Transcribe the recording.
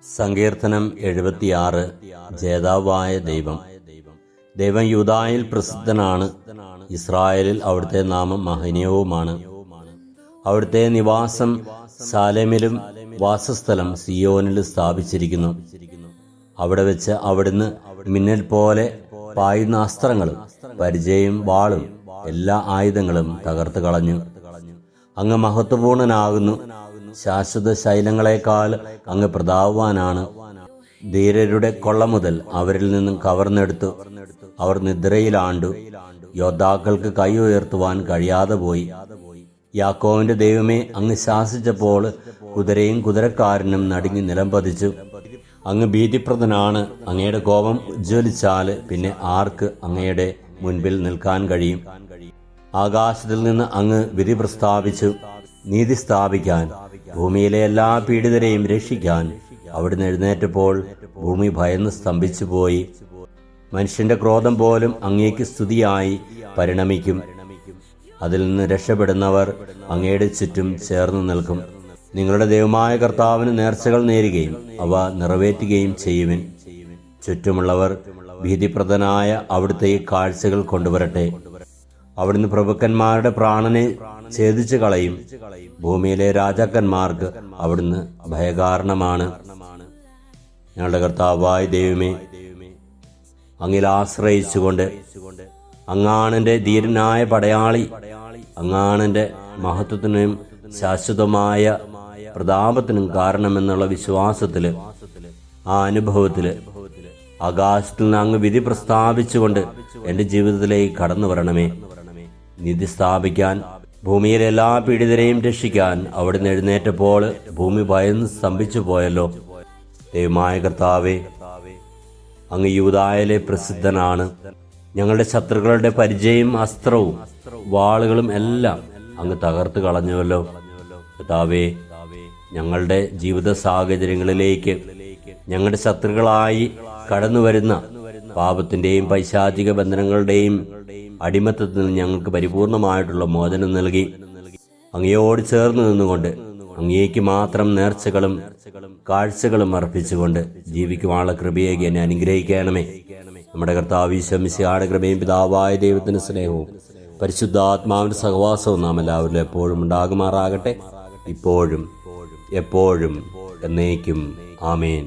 സങ്കീർത്തനം 76. ജേതാവായ ദൈവം. ദൈവം യൂദായിൽ പ്രസിദ്ധനാണ്. ഇസ്രായേലിൽ അവിടുത്തെ നാമം മഹനീയവുമാണ്. അവിടുത്തെ നിവാസം സാലേമിലും വാസസ്ഥലം സിയോനിലും സ്ഥാപിച്ചിരിക്കുന്നു. അവിടെ വെച്ച് അവിടുന്ന് മിന്നൽ പോലെ പായുന്ന അസ്ത്രങ്ങളും പരിചയും വാളും എല്ലാ ആയുധങ്ങളും തകർത്ത് കളഞ്ഞു. അങ്ങ് മഹത്വപൂർണനാകുന്നു. ശാശ്വത ശൈലങ്ങളെക്കാൾ അങ്ങ് പ്രതാപവാനാണ്. ധീരരുടെ കൊള്ള മുതൽ അവരിൽ നിന്നും കവർന്നെടുത്തു. അവർ നിദ്രയിലാണ്ടു. യോദ്ധാക്കൾക്ക് കൈ ഉയർത്തുവാൻ കഴിയാതെ പോയി. യാക്കോവിന്റെ ദൈവമേ, അങ്ങ് ശാസിച്ചപ്പോൾ കുതിരയും കുതിരക്കാരനും നടുങ്ങി നിലം പതിച്ചു. അങ്ങ് ഭീതിപ്രദനാണ്. അങ്ങയുടെ കോപം ഉജ്ജ്വലിച്ചാൽ പിന്നെ ആർക്ക് അങ്ങയുടെ മുൻപിൽ നിൽക്കാൻ കഴിയും? ആകാശത്തിൽ നിന്ന് അങ്ങ് വിധി പ്രസ്താവിച്ചു. നീതി സ്ഥാപിക്കാൻ, ഭൂമിയിലെ എല്ലാ പീഡിതരെയും രക്ഷിക്കാൻ അവിടുന്ന് എഴുന്നേറ്റപ്പോൾ ഭൂമി ഭയന്ന് സ്തംഭിച്ചു പോയി. മനുഷ്യന്റെ ക്രോധം പോലും അങ്ങേക്ക് സ്തുതിയായി പരിണമിക്കും. അതിൽ നിന്ന് രക്ഷപ്പെടുന്നവർ അങ്ങയുടെ ചുറ്റും ചേർന്ന് നിൽക്കും. നിങ്ങളുടെ ദൈവമായ കർത്താവിന് നേർച്ചകൾ നേരുകയും അവ നിറവേറ്റുകയും ചെയ്യുവിൻ. ചുറ്റുമുള്ളവർ ഭീതിപ്രദനായ അവിടുത്തെ കാഴ്ചകൾ കൊണ്ടുവരട്ടെ. അവിടുന്ന് പ്രഭുക്കന്മാരുടെ പ്രാണനെ ഛേദിച്ചു കളയും. ഭൂമിയിലെ രാജാക്കന്മാർക്ക് അവിടുന്ന് ഭയകാരണമാണ്. ഞങ്ങളുടെ കർത്താവായ ദൈവമേ, അങ്ങിൽ ആശ്രയിച്ചുകൊണ്ട്, അങ്ങാണെന്റെ ധീരനായ പടയാളി, അങ്ങാണെന്റെ മഹത്വത്തിനും ശാശ്വതമായ പ്രതാപത്തിനും കാരണമെന്നുള്ള വിശ്വാസത്തില്, ആ അനുഭവത്തില് ആകാശത്തിൽ നിന്ന് അങ്ങ് വിധി പ്രസ്താവിച്ചുകൊണ്ട് എന്റെ ജീവിതത്തിലേക്ക് കടന്നു വരണമേ. നീതി സ്ഥാപിക്കാൻ, ഭൂമിയിലെ എല്ലാ പീഡിതരെയും രക്ഷിക്കാൻ അവിടുന്ന് എഴുന്നേറ്റപ്പോൾ ഭൂമി ഭയന്ന് സ്തംഭിച്ചു പോയല്ലോ. ദൈവമായ കർത്താവേ, അങ്ങ് യൂദായിലെ പ്രസിദ്ധനാണ്. ഞങ്ങളുടെ ശത്രുക്കളുടെ പരിചയും അസ്ത്രവും വാളുകളും എല്ലാം അങ്ങ് തകർത്ത് കളഞ്ഞുവല്ലോ. കർത്താവേ, ഞങ്ങളുടെ ജീവിത സാഹചര്യങ്ങളിലേക്ക് ഞങ്ങളുടെ ശത്രുക്കളായി കടന്നുവരുന്ന പാപത്തിന്റെയും പൈശാചിക ബന്ധനങ്ങളുടെയും അടിമത്തത്തിൽ ഞങ്ങൾക്ക് പരിപൂർണമായിട്ടുള്ള മോചനം നൽകി അങ്ങയോട് ചേർന്ന് നിന്നുകൊണ്ട് അങ്ങേക്ക് മാത്രം നേർച്ചകളും കാഴ്ചകളും അർപ്പിച്ചുകൊണ്ട് ജീവിക്കുവാനുള്ള കൃപയേകി എന്നെ അനുഗ്രഹിക്കണമേ. നമ്മുടെ കർത്താവ് ഈശോ മിശിഹായുടെ കൃപയും പിതാവായ ദൈവത്തിന്റെ സ്നേഹവും പരിശുദ്ധാത്മാവിന്റെ സഹവാസവും നാം എല്ലാവരിലും എപ്പോഴും ഉണ്ടാകുമാറാകട്ടെ, ഇപ്പോഴും എപ്പോഴും എന്നേക്കും. ആമേൻ.